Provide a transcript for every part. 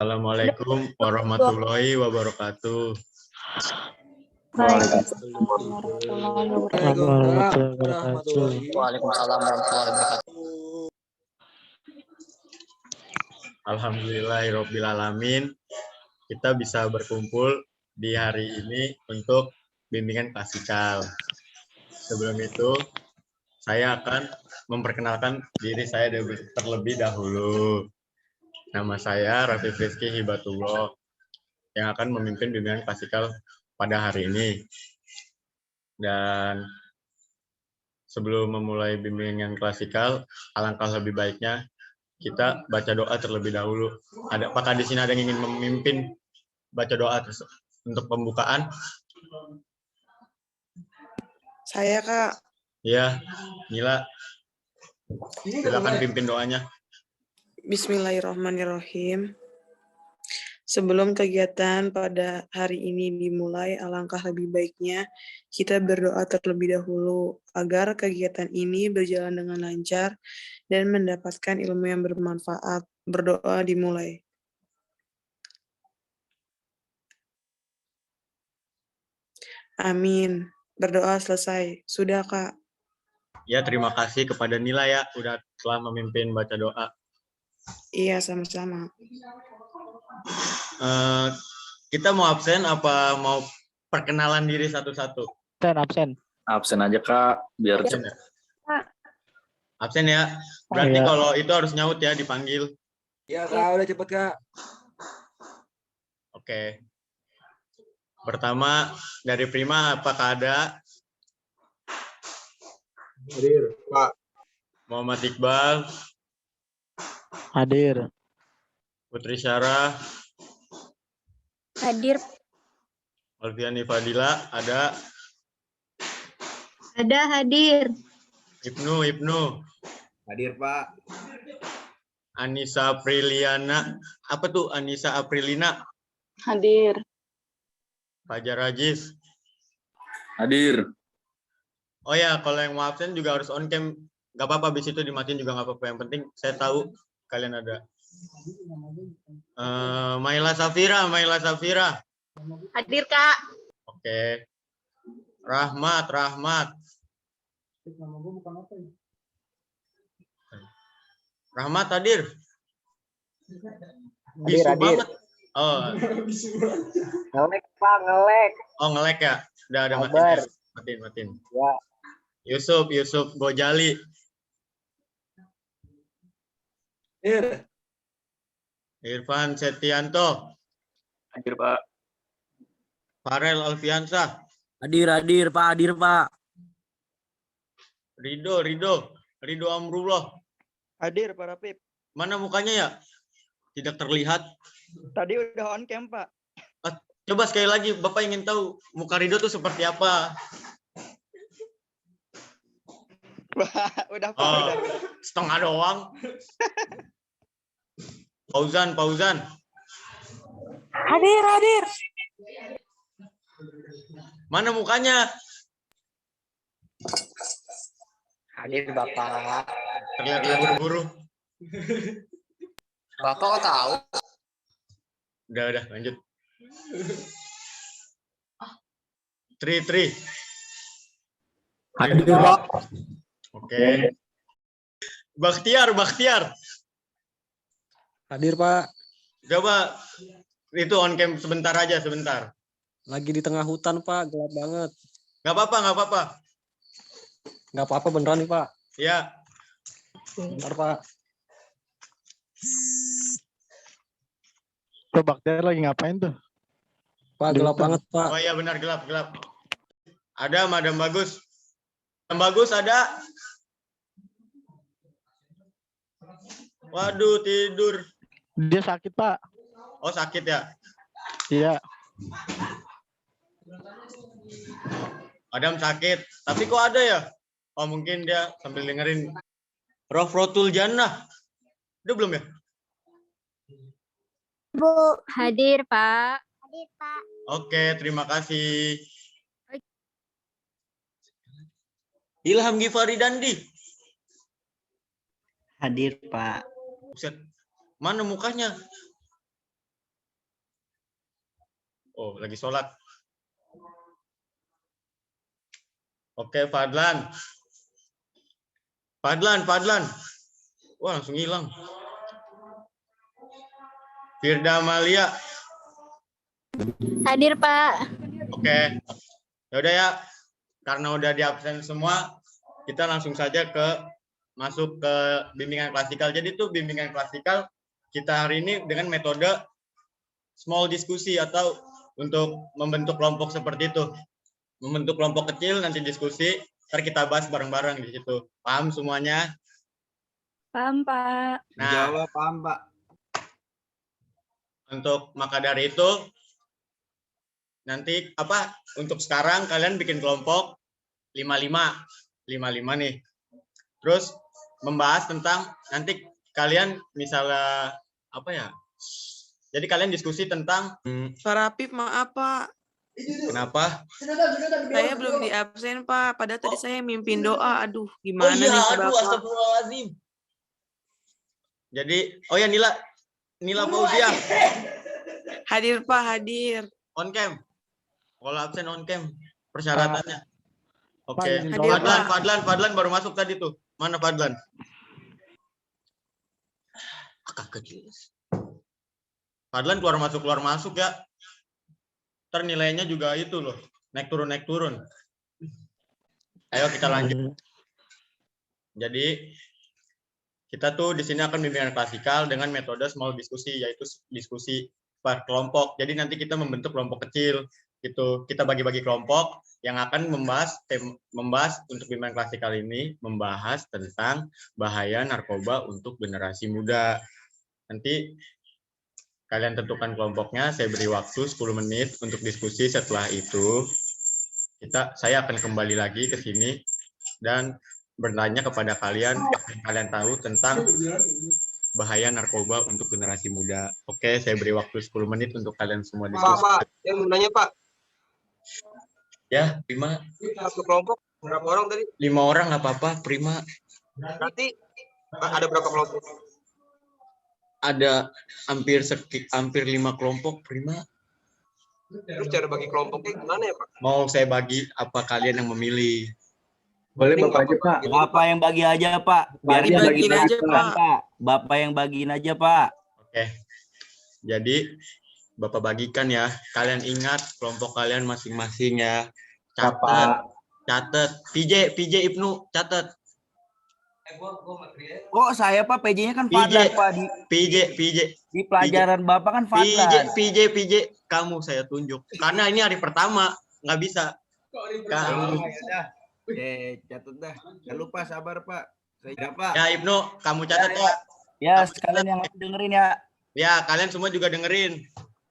Assalamualaikum warahmatullahi wabarakatuh. Waalaikumsalam warahmatullahi wabarakatuh. Waalaikumsalam warahmatullahi wabarakatuh. Alhamdulillahirobbilalamin, kita bisa berkumpul di hari ini untuk bimbingan klasikal. Sebelum itu, saya akan memperkenalkan diri saya terlebih dahulu. Nama saya Raffi Rizky Hibatullah yang akan memimpin bimbingan klasikal pada hari ini. Dan sebelum memulai bimbingan klasikal, alangkah lebih baiknya kita baca doa terlebih dahulu. Apakah di sini ada yang ingin memimpin baca doa untuk pembukaan? Saya, Kak. Ya, Nila. Silakan pimpin doanya. Bismillahirrahmanirrahim. Sebelum kegiatan pada hari ini dimulai, alangkah lebih baiknya kita berdoa terlebih dahulu agar kegiatan ini berjalan dengan lancar dan mendapatkan ilmu yang bermanfaat. Berdoa dimulai. Amin. Berdoa selesai. Sudah, Kak. Ya, terima kasih kepada Nila ya, udah telah memimpin baca doa. Iya, sama-sama. Kita mau absen apa mau perkenalan diri satu-satu? Absen. Absen aja, Kak, biar Absen ya? Absen ya. Berarti kalau itu harus nyaut ya, dipanggil. Ya, Kak, udah cepet, Kak. Oke. Pertama, dari Prima, apakah ada? Hadir, Pak. Muhammad Iqbal. Hadir. Putri Syarah. Hadir. Alfiani Fadila, ada? Ada hadir. Ibnu. Hadir, Pak. Anissa Apriliana. Apa tuh Anissa Aprilina? Hadir. Fajar Aziz. hadir. Oh ya, kalau yang mau absen juga harus on cam. Gak apa-apa, habis itu dimatiin juga gak apa-apa. Yang penting saya tahu kalian ada. Maila Safira. Hadir, Kak. Oke. Rahmat. Rahmat hadir. Bisu banget. Oh. Ngelek, Pak, ngelek. Oh, ngelek ya. Udah ada matiin. Ya. Yusuf Gojali. Hadir. Irfan Setianto. Hadir, Pak. Farel Alfiansah. Hadir, Pak. Ridho Amrullah. Hadir, Pak Rapip. Mana mukanya ya? Tidak terlihat. Tadi udah on cam, Pak. Coba sekali lagi, Bapak ingin tahu muka Ridho tuh seperti apa? Udah, Pak. Oh, Udah. setengah doang. Fauzan. Hadir. Mana mukanya? Hadir, Bapak. Terlihat buru-buru. Bapak kok tahu? Udah, lanjut. Tri. Hadir, Pak. Oke. Bakhtiar. Hadir, Pak. Coba itu on cam sebentar. Lagi di tengah hutan, Pak. Gelap banget. Nggak apa-apa. Nggak apa-apa beneran nih, Pak. Ya. Bentar, Pak. Tuh Bakhtiar lagi ngapain tuh? Pak, gelap banget, Pak. Oh iya benar, gelap. Ada Madam Bagus. Madam Bagus ada? Waduh, tidur. Dia sakit, Pak. Oh, sakit ya? Iya. Adam sakit. Tapi kok ada ya? Oh, mungkin dia sambil dengerin Rafrotul Jannah. Udah belum ya? Bu. Hadir, Pak. Oke, terima kasih. Ilham Ghifari Dandi. Hadir, Pak. Buset. Mana mukanya? Oh, lagi sholat. Oke, Fadlan. Fadlan. Wah, langsung hilang. Firda Amalia. Hadir, Pak. Oke. Ya udah ya. Karena udah di absen semua, kita langsung saja masuk ke bimbingan klasikal. Jadi tuh bimbingan klasikal kita hari ini dengan metode small diskusi atau untuk membentuk kelompok seperti itu. Membentuk kelompok kecil, nanti diskusi, ntar kita bahas bareng-bareng di situ. Paham semuanya? Paham, Pak. Nah, Jawab paham, Pak. untuk maka dari itu, nanti untuk sekarang kalian bikin kelompok 55 nih. Terus membahas tentang nanti kalian misalnya jadi kalian diskusi tentang Pak Rapip, maaf Pak. kenapa? Saya belum di absen Pak. Padahal tadi saya mimpin doa. Aduh, gimana nih Bapak? Astagfirullahaladzim. Jadi, oh ya Nila Fauzia, Hadir Pak, hadir. on cam. Kalau absen on cam, persyaratannya. Oke, Pak, Hadir, Pak. Fadlan baru masuk tadi tuh. Mana Fadlan? Fadlan keluar masuk ya. Ntar nilainya juga itu loh, naik turun. Ayo kita lanjut. Jadi kita tuh di sini akan bimbingan klasikal dengan metode small diskusi, yaitu diskusi per kelompok. Jadi nanti kita membentuk kelompok kecil, gitu. Kita bagi-bagi kelompok yang akan membahas untuk bimbingan klasikal ini, membahas tentang bahaya narkoba untuk generasi muda. Nanti kalian tentukan kelompoknya, saya beri waktu 10 menit untuk diskusi. Setelah itu, saya akan kembali lagi ke sini dan bertanya kepada kalian apa yang kalian tahu tentang bahaya narkoba untuk generasi muda. Oke, saya beri waktu 10 menit untuk kalian semua diskusi. Pak, yang mau nanya Pak. Ya, Prima. Satu kelompok berapa orang tadi? 5 orang nggak apa-apa, Prima. Berarti ada berapa kelompok? Ada hampir 5 kelompok, Prima. Terus cara bagi kelompoknya gimana ya Pak? Mau saya bagi apa kalian yang memilih? Boleh Ini Bapak aja, nggak Pak. apa-apa. Bapak yang bagi aja, Pak. Biar Bagiin kita Bagiin aja Pak. Bapak yang bagiin aja, Pak. Oke. Jadi Bapak bagikan ya. Kalian ingat kelompok kalian masing-masing ya. Catat. PJ Ibnu, catat. Kok saya, Pak, PJ-nya kan Fadlan, Pak. PJ. Di pelajaran Bapak kan Fadlan. PJ. Kamu saya tunjuk. Karena ini hari pertama, nggak bisa. Kamu. Catat dah. Jangan lupa, sabar, Pak. Saya Pak. Ya Ibnu, kamu catat ya. Ya, sekalian yang lain dengerin ya. Ya, kalian semua juga dengerin.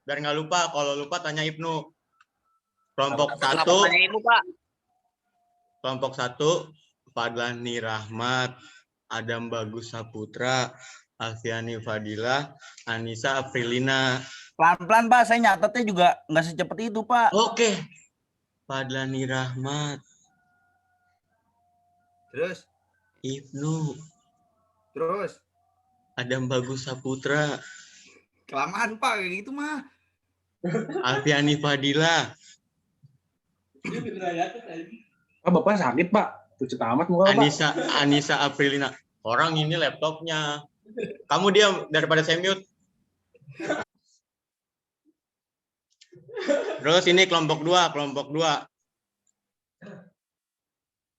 Biar nggak lupa. Kalau lupa tanya Ibnu. Kelompok 1. Kelompok 1, Fadlani Rahmat, Adam Bagus Saputra, Alfiani Fadila, Anissa Aprilina. Pelan-pelan, Pak. Saya nyatetnya juga nggak secepat itu, Pak. Oke. Fadlani Rahmat, Terus? Ibnu, Terus? Adam Bagus Saputra, Kelamaan Pak, kayak gitu mah. Alfiani Fadila, Pak, Bapak sakit, Pak. Pucet amat muka, Pak. Anissa Aprilina. Orang ini laptopnya. Kamu diam daripada saya mute. Terus ini kelompok 2.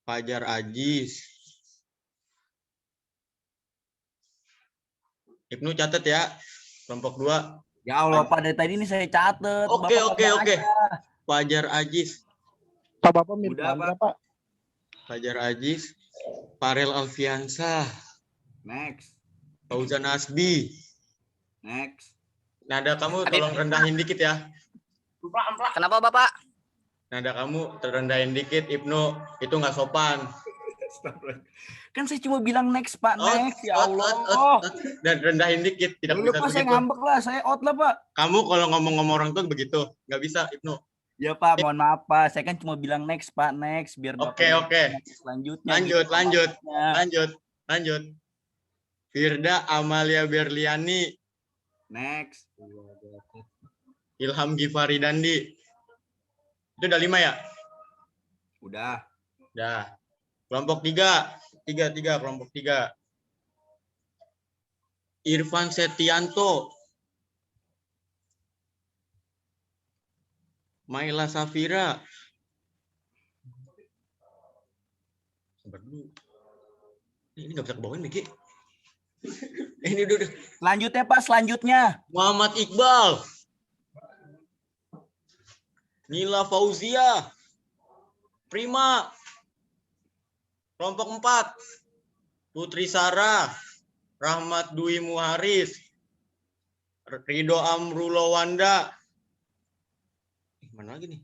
Fajar Ajis. Ibnu catat ya. Kelompok 2. Ya Allah, Pak, dari tadi ini saya catet. Oke. Bapak aja. Fajar Ajis. Pak, Bapak mirip Udah, Anda, Pak. Fajar Ajis. Farel Alfiansa. Next. Fauzan Asbi. Next. Nada kamu tolong rendahin dikit ya. Kenapa Bapak? Nada kamu terendahin dikit, Ibnu. Itu nggak sopan. Kan saya cuma bilang next, Pak. Next, ya Allah. Dan rendahin dikit. Tidak Udah, bisa Pak, saya begitu. ngambek lah. Saya out lah, Pak. Kamu kalau ngomong-ngomong orang tuh begitu. Nggak bisa, Ibnu. Ya, Pak, mohon maaf, Pak. Saya kan cuma bilang next, Pak. Next. Biar Bapak Oke. selanjutnya. Lanjut. Firda Amalia Berliani. Next. Ilham Gifari Dandi. Itu udah 5 ya? Udah. Udah. Kelompok 3. Tiga, kelompok 3. Irfan Setianto. Maila Safira. Sabar dulu. Ini nggak bisa kebawain, Miki. Ini udah. Selanjutnya Pak, selanjutnya. Muhammad Iqbal. Nila Fauzia. Prima. Kelompok 4. Putri Sarah. Rahmat Dwi Muharis. Ridho Amrulowanda. Mana lagi nih?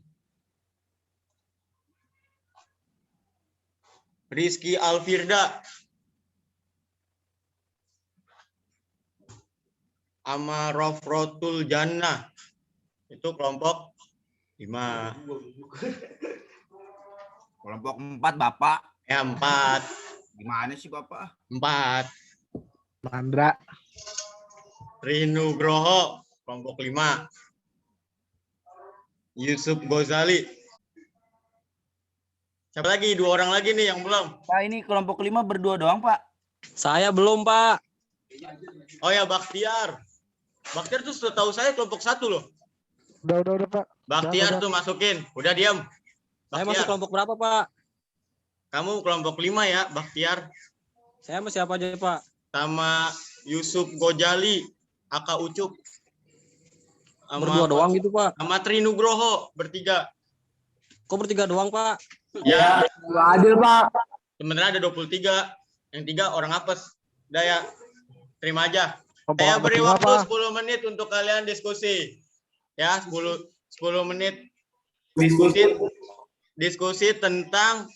Rizky Alfirda. Amarofrotul Jannah. Itu kelompok 5. Kelompok 4 Bapak. 4. Gimana sih Bapak? 4. Mandra. Rinu Groho. Kelompok 5. Yusuf Gozali. Siapa lagi? 2 orang lagi nih yang belum. Pak, ini kelompok 5 berdua doang Pak. Saya belum, Pak. Oh ya, Bakhtiar. Bakhtiar tuh setahu saya kelompok 1 loh. Udah, Pak. Bakhtiar tuh masukin. Udah diam. Saya masuk Bakhtiar. kelompok berapa, Pak? Kamu kelompok 5 ya, Bakhtiar. Saya sama siapa aja, Pak? Sama Yusuf Gojali, Aka Ucup. Berdua doang gitu, Pak. Sama Trinugroho, bertiga. Kok bertiga doang, Pak? Ya, Nggak adil, Pak. sebenarnya ada 23. Yang 3 orang apes. Udah ya, terima aja. Kelompok Saya apa beri lima, waktu Pak? 10 menit untuk kalian diskusi. Ya, 10 menit diskusi tentang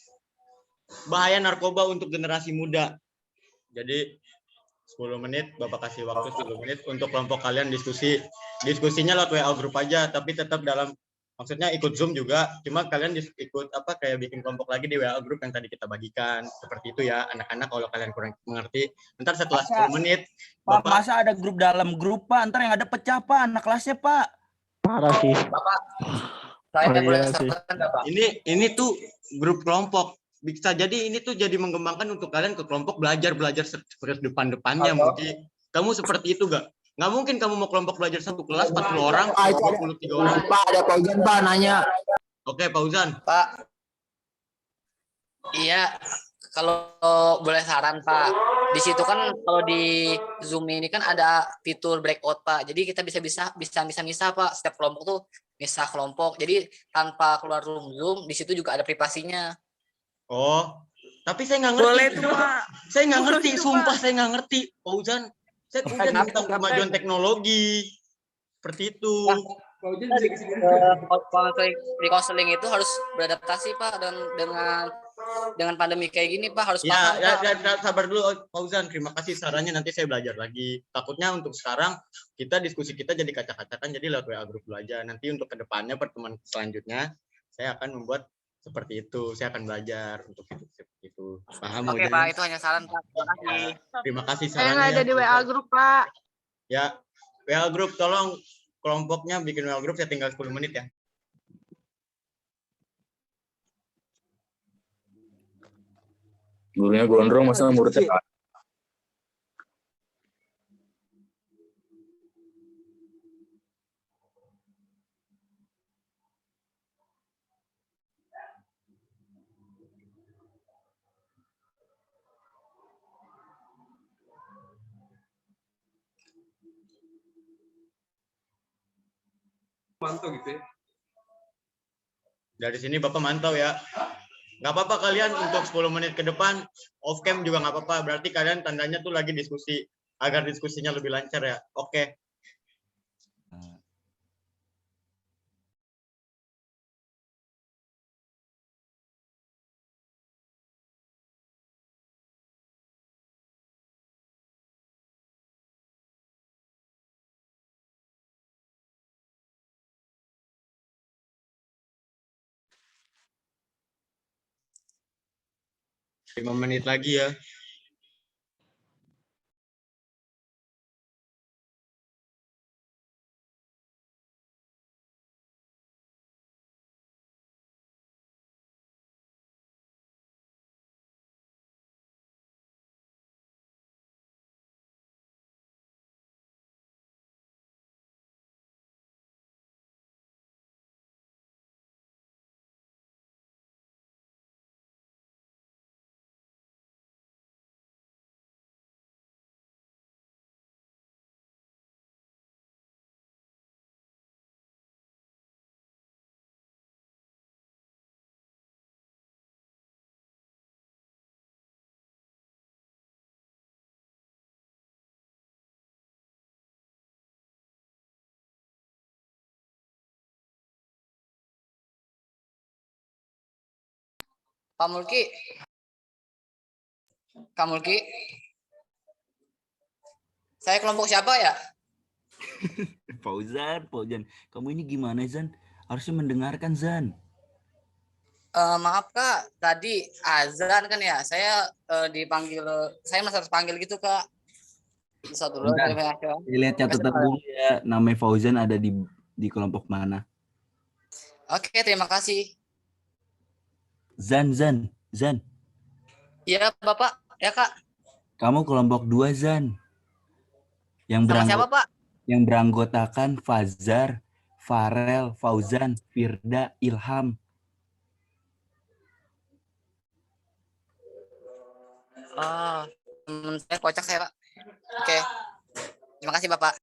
bahaya narkoba untuk generasi muda. Jadi 10 menit, Bapak kasih waktu 10 menit untuk kelompok kalian diskusi. Diskusinya lewat WA grup aja, tapi tetap dalam, maksudnya ikut Zoom juga, cuma kalian ikut apa kayak bikin kelompok lagi di WA grup yang tadi kita bagikan. Seperti itu ya, anak-anak, kalau kalian kurang mengerti. Ntar setelah 10 menit, Pak, Bapak, masa ada grup dalam grup Pak? Ntar yang ada pecah Pak, anak kelasnya Pak. Parah sih. Saya Oh, boleh iya sih. saran nggak, Pak? ini tuh grup kelompok. Bisa jadi ini tuh jadi mengembangkan untuk kalian ke kelompok belajar seperti depan-depannya. Mungkin kamu seperti itu gak? Nggak mungkin kamu mau kelompok belajar satu kelas 40 orang, 23 orang. Pak, ada Fauzan, Pak, nanya. Oke, Fauzan. Pak, iya, kalau boleh saran Pak, di situ kan kalau di Zoom ini kan ada fitur breakout Pak, jadi kita bisa misah Pak, setiap kelompok tuh misah kelompok, jadi tanpa keluar room Zoom, di situ juga ada privasinya. Oh, tapi saya nggak ngerti. Boleh tuh, Pak. Saya nggak ngerti, Boleh tuh, sumpah Pak. saya nggak ngerti, Fauzan. Saya udah tentang kemajuan teknologi. Seperti itu. Di konseling itu harus beradaptasi Pak dengan pandemi kayak gini Pak, harus paham Pak. Ya, sabar dulu Fauzan, terima kasih sarannya, nanti saya belajar lagi. Takutnya untuk sekarang diskusi kita jadi kacak-kacakan, jadi lewat WA grup dulu aja. Nanti untuk kedepannya pertemuan selanjutnya saya akan membuat seperti itu, saya akan belajar untuk seperti itu. Paham? Oke Fauzan? Pak, itu hanya saran Pak. Terima kasih. Terima kasih Saya nggak sarannya. ada di WA grup, Pak. Ya, WA grup tolong kelompoknya bikin WA grup, saya tinggal 10 menit ya. Gurunya gondrong masa muridnya Mantap gitu ya. Dari sini Bapak mantau ya. Nggak apa-apa kalian untuk 10 menit ke depan, off cam juga nggak apa-apa. Berarti kalian tandanya tuh lagi diskusi, agar diskusinya lebih lancar ya. Oke. Lima menit lagi ya. Pak Mulki. Kak Mulki. Saya kelompok siapa ya? Fauzan, kamu ini gimana Zan? Harusnya mendengarkan Zan. Maaf Kak, tadi azan kan ya. Saya dipanggil, saya masih harus panggil gitu Kak. Satu dulu. Bentar. Lihat catatan dulu ya, namanya Fauzan ada di kelompok mana? Oke, terima kasih. Zan. Iya Bapak, ya Kak. Kamu kelompok 2 Zan. Sama siapa Pak? Yang beranggotakan Fazar, Farel, Fauzan, Firda, Ilham. Oh, teman saya kocak saya Pak. Oke, terima kasih Bapak.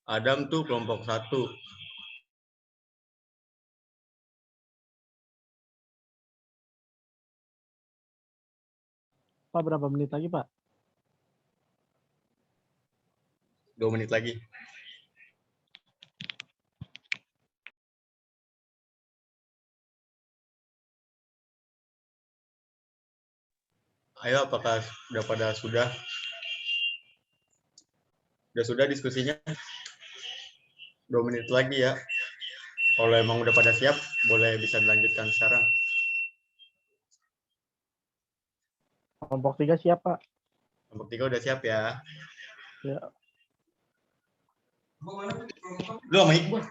Adam tuh kelompok 1. Pak, berapa menit lagi, Pak? 2 menit lagi. Ayo, apakah udah pada sudah? Sudah diskusinya? 2 menit lagi ya. Kalau emang udah pada siap, boleh bisa dilanjutkan sekarang. Kelompok 3 siap, Pak. Kelompok 3 udah siap ya. Ya. Lu sama Iqbal.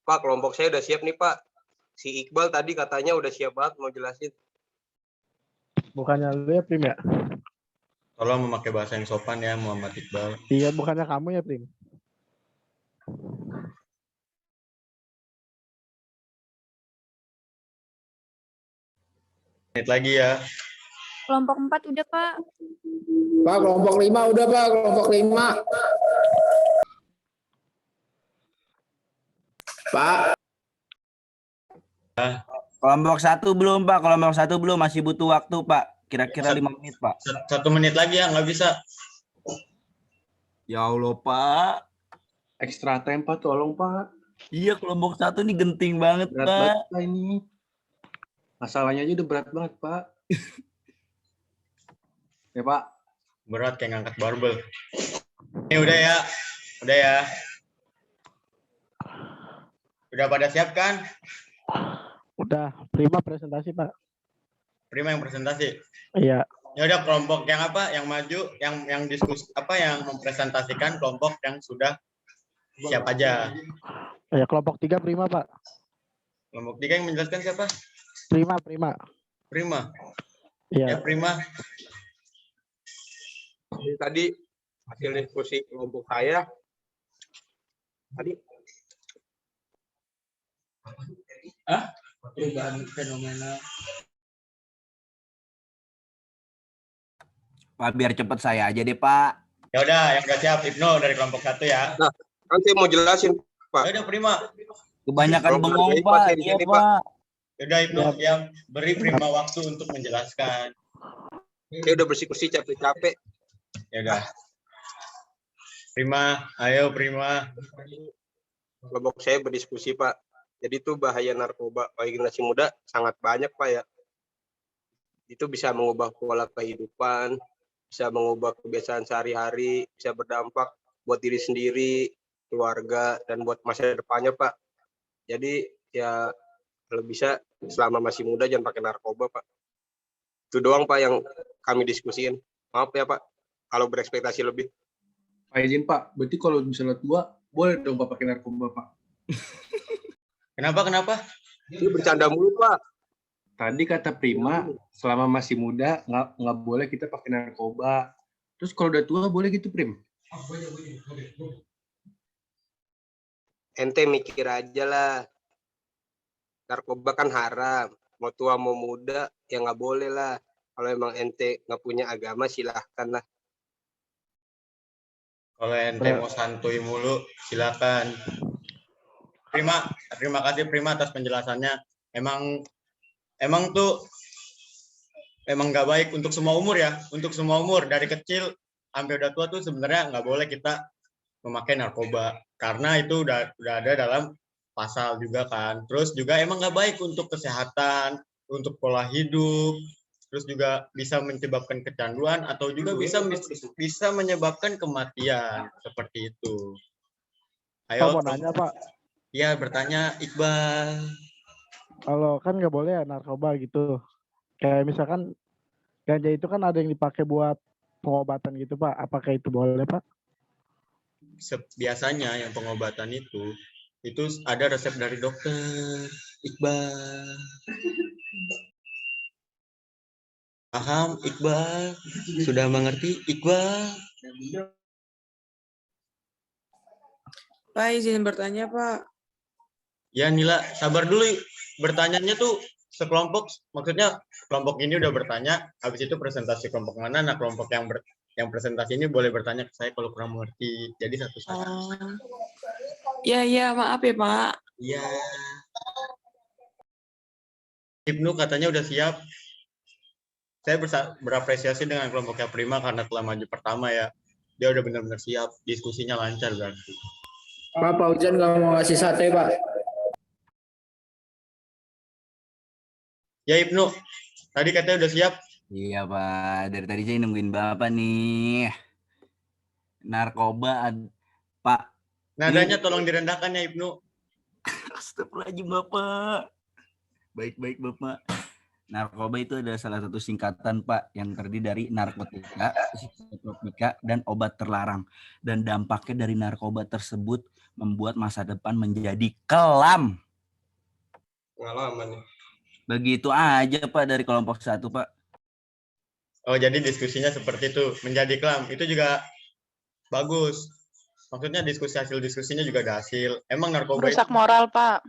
Pak, kelompok saya udah siap nih Pak. Si Iqbal tadi katanya udah siap banget mau jelasin. Bukannya lu ya, Prim ya? Tolong memakai bahasa yang sopan ya, Muhammad Iqbal. Iya, bukannya kamu ya, Prim? Menit lagi ya. Kelompok 4 udah, Pak. Pak, kelompok 5 udah, Pak. Kelompok 5. Pak. Kelompok 1 belum, Pak. Kelompok 1 belum, masih butuh waktu, Pak. Kira-kira 5 menit, Pak. 1 menit lagi ya, nggak bisa. Ya Allah, Pak. Ekstra time, Pak. Tolong, Pak. Iya, kelompok 1 ini genting banget, Berat Pak. banget, Pak, ini. Masalahnya aja udah berat banget, Pak. Ya, Pak. Berat kayak ngangkat barbel. Ini udah ya. Udah ya. Udah pada siap kan? Udah, Prima presentasi, Pak. Prima yang presentasi. Iya. Ya udah, kelompok yang apa? Yang maju, yang diskusi apa, yang mempresentasikan kelompok yang sudah siap aja. Ya, kelompok 3 Prima, Pak. Kelompok 3 yang menjelaskan siapa? Prima. Prima. Iya. Ya, Prima. Tadi hasil diskusi kelompok saya tadi Perubahan fenomena. Pak, biar cepet saya aja deh, Pak. Ya udah, yang udah siap Ibnu dari kelompok 1 ya. Nah, kan saya mau jelasin, Pak. Ya udah, Prima. Kebanyakan Kalau bengong, hargai, Pak. saya di Iya, sini, Pak. Ya udah, Ibnu yang beri Prima waktu untuk menjelaskan. Saya udah bersikusi capek-capek. Ya udah. Prima, ayo Prima. kelompok saya berdiskusi Pak. Jadi itu bahaya narkoba bagi generasi muda sangat banyak Pak ya. Itu bisa mengubah pola kehidupan, bisa mengubah kebiasaan sehari-hari, bisa berdampak buat diri sendiri, keluarga, dan buat masa depannya Pak. Jadi ya kalau bisa selama masih muda jangan pakai narkoba Pak. Itu doang Pak yang kami diskusiin. Maaf ya Pak kalau berekspektasi lebih. Pak izin Pak, berarti kalau misalnya tua, boleh dong Pak pakai narkoba Pak? Kenapa? Ini bercanda mulu Pak. Tadi kata Prima, selama masih muda nggak boleh kita pakai narkoba. Terus kalau udah tua boleh gitu Prim? Ente mikir aja lah. Narkoba kan haram. Mau tua mau muda ya nggak boleh lah. Kalau emang ente nggak punya agama silahkan lah. Kalau ente mau santuy mulu, silakan. Terima kasih Prima atas penjelasannya. Emang tuh emang nggak baik untuk semua umur ya. Untuk semua umur dari kecil sampai udah tua tuh sebenarnya nggak boleh kita memakai narkoba karena itu udah ada dalam pasal juga kan. Terus juga emang nggak baik untuk kesehatan, untuk pola hidup. Terus juga bisa menyebabkan kecanduan atau juga bisa menyebabkan kematian seperti itu. Pak Ayo, mau nanya Pak, ya bertanya Iqbal. kalau kan nggak boleh ya narkoba gitu. Kayak misalkan ganja itu kan ada yang dipakai buat pengobatan gitu Pak. Apakah itu boleh Pak? Biasanya yang pengobatan itu ada resep dari dokter Iqbal. Paham Iqbal? Sudah mengerti Iqbal? Pak, izin bertanya, Pak. Ya Nila, sabar dulu. Bertanyanya tuh sekelompok, maksudnya kelompok ini udah bertanya, habis itu presentasi kelompok mana, nah kelompok yang presentasi ini boleh bertanya ke saya kalau kurang mengerti. Jadi satu-satu. Ya, maaf ya, Pak. Iya. Ibnu katanya udah siap. Saya berapresiasi dengan kelompoknya Prima karena telah maju pertama ya. Dia udah benar-benar siap, diskusinya lancar berarti. Pak Ujan nggak mau ngasih sate Pak. Ya Ibnu, tadi katanya udah siap. Iya Pak, dari tadi saya nungguin Bapak nih. Narkoba, Pak. Nadanya tolong direndahkan ya Ibnu. Astagfirullahaladzim Bapak. Baik-baik Bapak. Narkoba itu adalah salah satu singkatan Pak yang terdiri dari narkotika, psikotropika, dan obat terlarang. Dan dampaknya dari narkoba tersebut membuat masa depan menjadi kelam. Pengalaman nih. Begitu aja Pak dari kelompok 1 Pak. Oh jadi diskusinya seperti itu, menjadi kelam. Itu juga bagus. Maksudnya hasil diskusinya juga ada hasil. Emang narkoba Merusak moral, Pak.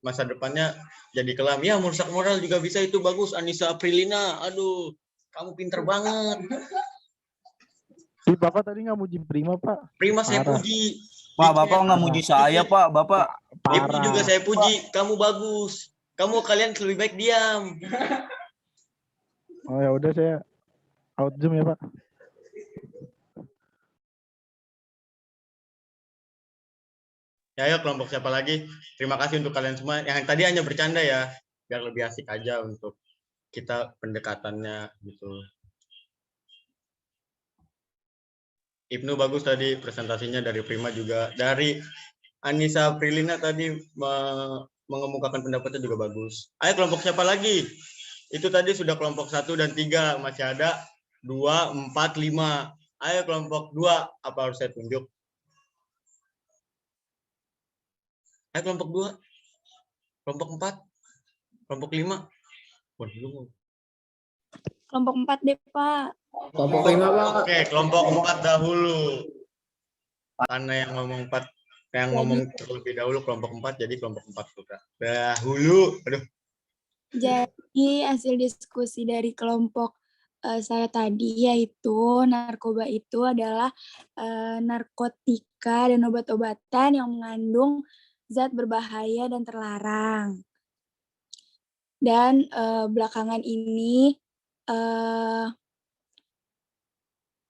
Masa depannya jadi kelam. Ya merusak moral juga bisa, itu bagus. Anissa Aprilina, aduh, kamu pinter banget. Bapak tadi nggak muji Prima Pak. Prima saya puji. Pak, Bapak nggak muji saya Pak, Bapak. Itu juga saya puji, kamu bagus. Kalian lebih baik diam. Oh ya udah saya out Zoom ya Pak. Ya, ayo kelompok siapa lagi? Terima kasih untuk kalian semua. Yang tadi hanya bercanda ya, biar lebih asik aja untuk kita pendekatannya gitu. Ibnu bagus tadi presentasinya, dari Prima juga. Dari Anissa Prilina tadi mengemukakan pendapatnya juga bagus. Ayo kelompok siapa lagi? Itu tadi sudah kelompok 1 dan 3, masih ada 2, 4, 5. Ayo kelompok 2, apa harus saya tunjuk? Ayo kelompok 2, kelompok 4, kelompok 5. Kelompok 4 deh, Pak. Kelompok 5 Pak. Oke, kelompok 4 dahulu. Karena yang ngomong terlebih dahulu kelompok 4, jadi kelompok 4 dahulu. Aduh. Jadi hasil diskusi dari kelompok saya tadi yaitu narkoba itu adalah narkotika dan obat-obatan yang mengandung zat berbahaya dan terlarang. Dan belakangan ini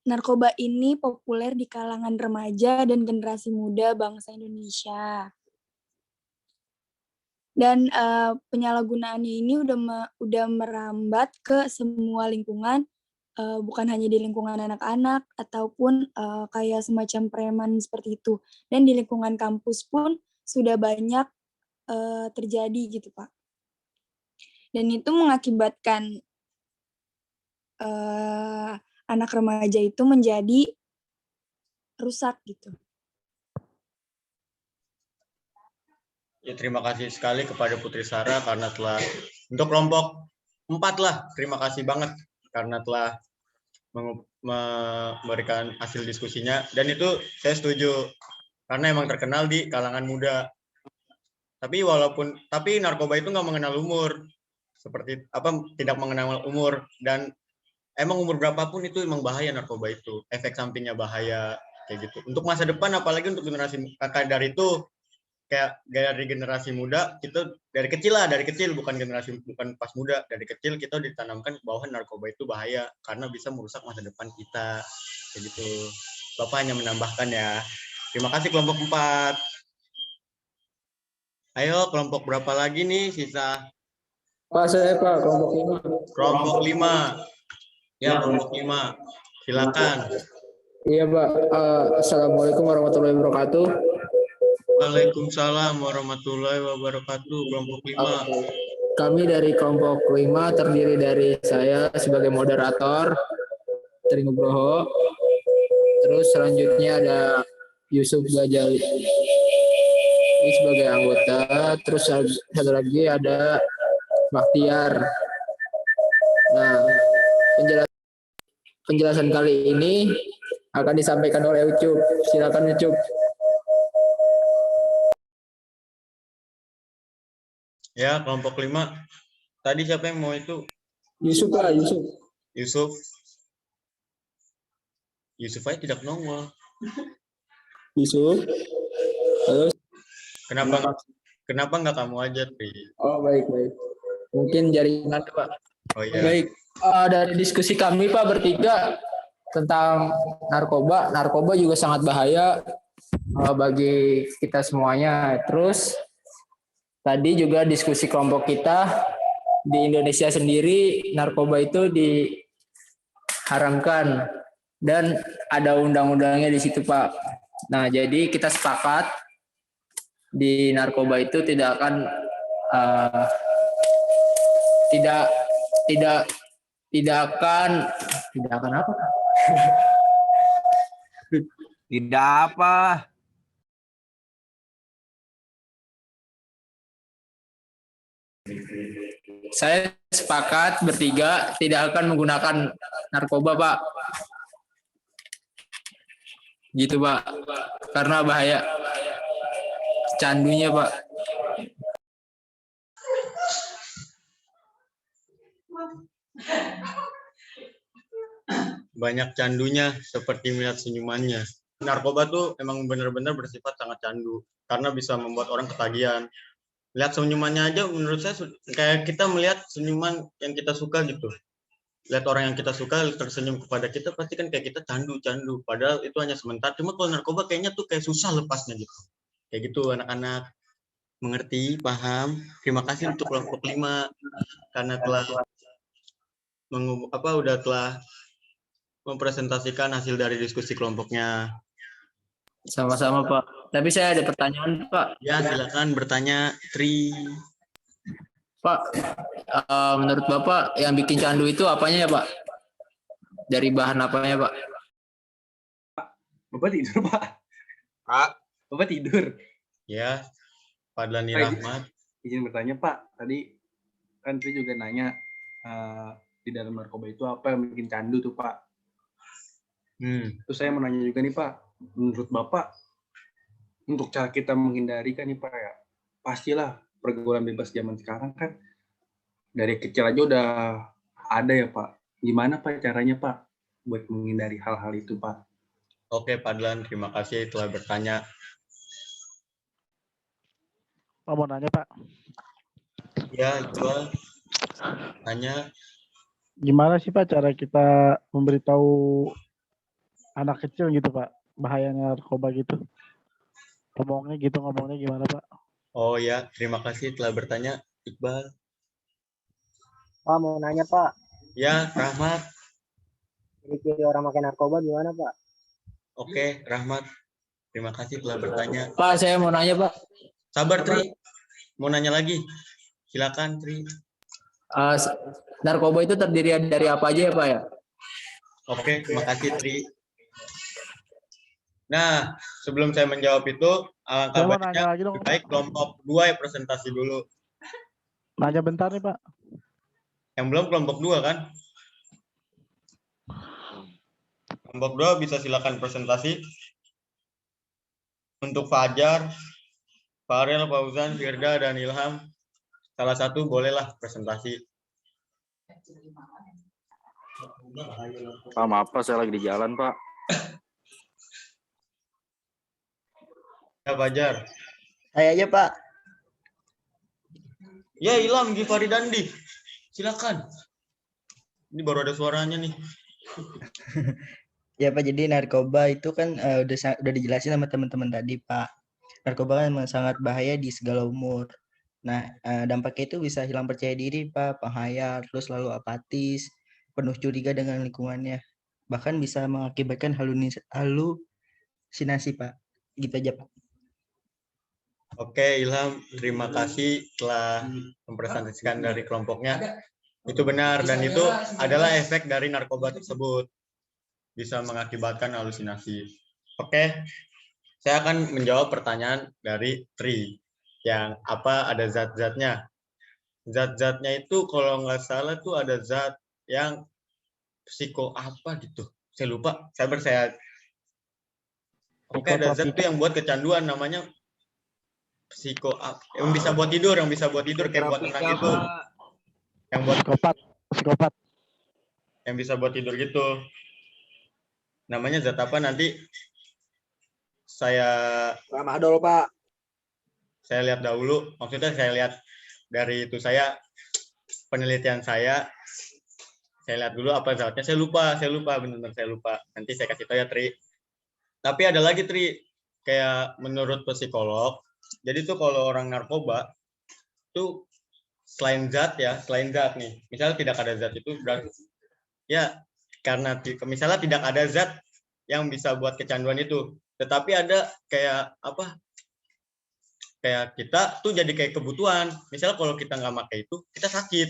narkoba ini populer di kalangan remaja dan generasi muda bangsa Indonesia. Dan penyalahgunaannya ini udah merambat ke semua lingkungan, bukan hanya di lingkungan anak-anak ataupun kayak semacam preman seperti itu. Dan di lingkungan kampus pun sudah banyak terjadi gitu, Pak. Dan itu mengakibatkan anak remaja itu menjadi rusak gitu. Ya, terima kasih sekali kepada Putri Sarah karena telah untuk kelompok 4 lah, terima kasih banget karena telah memberikan hasil diskusinya, dan itu saya setuju karena emang terkenal di kalangan muda. Tapi narkoba itu nggak mengenal umur, seperti apa, tidak mengenal umur, dan emang umur berapapun itu emang bahaya narkoba itu, efek sampingnya bahaya kayak gitu. Untuk masa depan apalagi untuk generasi dari itu kayak dari generasi muda itu dari kecil bukan pas muda, dari kecil kita ditanamkan bahwa narkoba itu bahaya karena bisa merusak masa depan kita kayak gitu. Bapak hanya menambahkan ya. Terima kasih kelompok 4. Ayo kelompok berapa lagi nih sisa? Pak, saya Pak, kelompok 5. Kelompok 5. Ya, kelompok 5. Silakan. Iya Pak, Assalamualaikum warahmatullahi wabarakatuh. Waalaikumsalam warahmatullahi wabarakatuh. Kelompok 5. Kami dari kelompok 5 terdiri dari saya sebagai moderator, Tri Nugroho. Terus selanjutnya ada Yusuf Gajali ini sebagai anggota. Terus satu lagi ada Baktiar. Nah, penjelasan kali ini akan disampaikan oleh Ucup. Silakan Ucup. Ya, kelompok 5. Tadi siapa yang mau itu? Yusuf Pak, Yusuf. Yusuf aja tidak nongol. Yusuf. Halo. Kenapa nggak kamu aja, Tri? Oh, baik. Mungkin jaringan, Pak. Oh iya. Baik. Dari diskusi kami, Pak, bertiga tentang narkoba. Narkoba juga sangat bahaya bagi kita semuanya. Terus tadi juga diskusi kelompok kita di Indonesia sendiri narkoba itu diharamkan dan ada undang-undangnya di situ, Pak. Nah, jadi kita sepakat di narkoba itu tidak akan apa? Tidak apa. Saya sepakat bertiga tidak akan menggunakan narkoba, Pak. Gitu, Pak. Karena bahaya. Candunya, Pak. Banyak candunya seperti melihat senyumannya. Narkoba tuh emang benar-benar bersifat sangat candu karena bisa membuat orang ketagihan. Lihat senyumannya aja menurut saya kayak kita melihat senyuman yang kita suka gitu. Lihat orang yang kita suka tersenyum kepada kita pasti kan kayak kita candu. Padahal itu hanya sebentar. Cuma kalau narkoba kayaknya tuh kayak susah lepasnya gitu. Kayak gitu anak-anak. Mengerti, paham. Terima kasih untuk kelompok 5 karena telah telah mempresentasikan hasil dari diskusi kelompoknya. Sama-sama, Pak. Tapi saya ada pertanyaan, Pak. Ya, silakan bertanya, Tri. Pak, menurut Bapak yang bikin candu itu apanya ya, Pak? Dari bahan apanya, Pak? Bapak tidur, Pak. Pak. Bapak tidur. Ya, Fadlani Rahmat. Izin bertanya, Pak. Tadi kan Tri juga nanya di dalam narkoba itu apa yang bikin candu tuh, Pak. Terus saya mau nanya juga nih, Pak. Menurut Bapak, untuk cara kita menghindari kan nih, Pak, ya, pastilah pergaulan bebas zaman sekarang kan dari kecil aja udah ada ya, Pak. Gimana, Pak, caranya, Pak, buat menghindari hal-hal itu, Pak? Oke, Pak Adlan, terima kasih telah bertanya. Pak, mau nanya, Pak. Ya, coba tanya. Gimana sih, Pak, cara kita memberitahu anak kecil gitu, Pak, bahaya narkoba gitu? Ngomongnya gimana, Pak? Oh ya, terima kasih telah bertanya, Iqbal. Pak, mau nanya Pak, Ya, Rahmat. ciri-ciri orang pakai narkoba gimana Pak? Oke, Rahmat. Terima kasih telah bertanya. Pak, saya mau nanya Pak. Sabar, Tri. Mau nanya lagi. Silakan, Tri. Narkoba itu terdiri dari apa aja ya Pak ya? Oke, terima kasih, Tri. Nah, sebelum saya menjawab itu, alangkah Saya mau baiknya nanya lagi dong, lebih baik kelompok 2 ya presentasi dulu. Nanya bentar nih Pak. Yang belum kelompok 2 kan? Kelompok 2 bisa silakan presentasi. Untuk Fajar, Farel, Fauzan, Firda, dan Ilham, salah satu bolehlah presentasi. Pak, maaf Pak, saya lagi di jalan Pak. Ya, Fajar. Saya aja Pak. Ya, Ilham, Gifari, Dandi. Silakan. Ini baru ada suaranya nih. Ya Pak, jadi narkoba itu kan udah dijelasin sama teman-teman tadi Pak. Narkoba kan memang sangat bahaya di segala umur. Nah, dampaknya itu bisa hilang percaya diri Pak, penghayat, terus lalu apatis, penuh curiga dengan lingkungannya. Bahkan bisa mengakibatkan halusinasi Pak. Gitu aja Pak. Oke, Ilham, terima kasih telah mempresentasikan dari kelompoknya. Itu benar, dan itu adalah efek dari narkoba tersebut. Bisa mengakibatkan halusinasi. Oke, saya akan menjawab pertanyaan dari Tri. Yang apa ada zat-zatnya. Zat-zatnya itu kalau nggak salah tuh ada zat yang psiko apa gitu. Saya lupa, saya Oke, ada zat tuh yang buat kecanduan namanya psiko yang bisa buat tidur, kayak buat tenang gitu. Yang buat psikopat. Yang bisa buat tidur gitu. Namanya zat apa nanti saya Tramadol, Pak. Saya lihat dahulu, maksudnya saya lihat dari itu penelitian saya lihat dulu apa zatnya. Saya lupa, benar-benar saya lupa. Nanti saya kasih tahu ya, Tri. Tapi ada lagi, Tri, kayak menurut psikolog, jadi tuh kalau orang narkoba tuh selain zat nih, misalnya tidak ada zat itu berarti ya karena misalnya tidak ada zat yang bisa buat kecanduan itu, tetapi ada kayak kayak kita tuh jadi kayak kebutuhan. Misalnya kalau kita nggak pakai itu, kita sakit.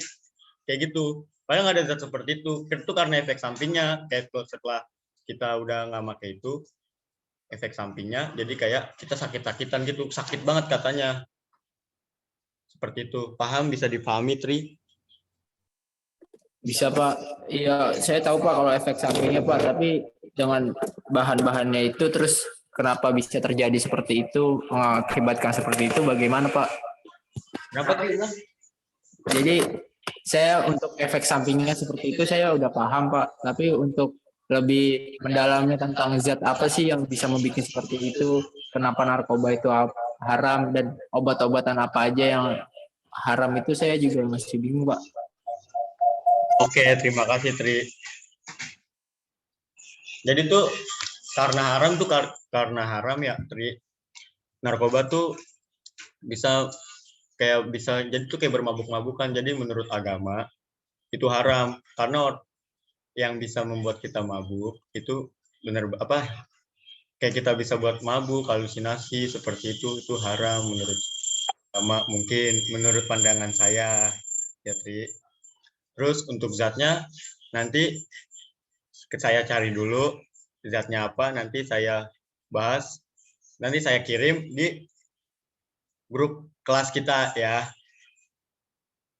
Kayak gitu. Padahal nggak ada zat seperti itu. Itu karena efek sampingnya. Kayak setelah kita udah nggak pakai itu, efek sampingnya jadi kayak kita sakit-sakitan gitu. Sakit banget katanya. Seperti itu. Paham? Bisa dipahami, Tri? Bisa Pak. Iya, saya tahu Pak kalau efek sampingnya Pak, tapi dengan bahan-bahannya itu terus kenapa bisa terjadi seperti itu, mengakibatkan seperti itu, bagaimana Pak? Kenapa Tri? Jadi saya untuk efek sampingnya seperti itu saya udah paham Pak, tapi untuk lebih mendalamnya tentang zat apa sih yang bisa membuat seperti itu, kenapa narkoba itu haram dan obat-obatan apa aja yang haram itu saya juga masih bingung Pak. Oke, terima kasih Tri. Jadi tuh karena haram ya Tri. Narkoba tuh bisa jadi tuh kayak bermabuk-mabukan. Jadi menurut agama itu haram karena yang bisa membuat kita mabuk itu benar kayak kita bisa buat mabuk, halusinasi seperti itu haram menurut agama, mungkin menurut pandangan saya ya Tri. Terus untuk zatnya nanti saya cari dulu zatnya apa, nanti saya bahas, nanti saya kirim di grup kelas kita ya.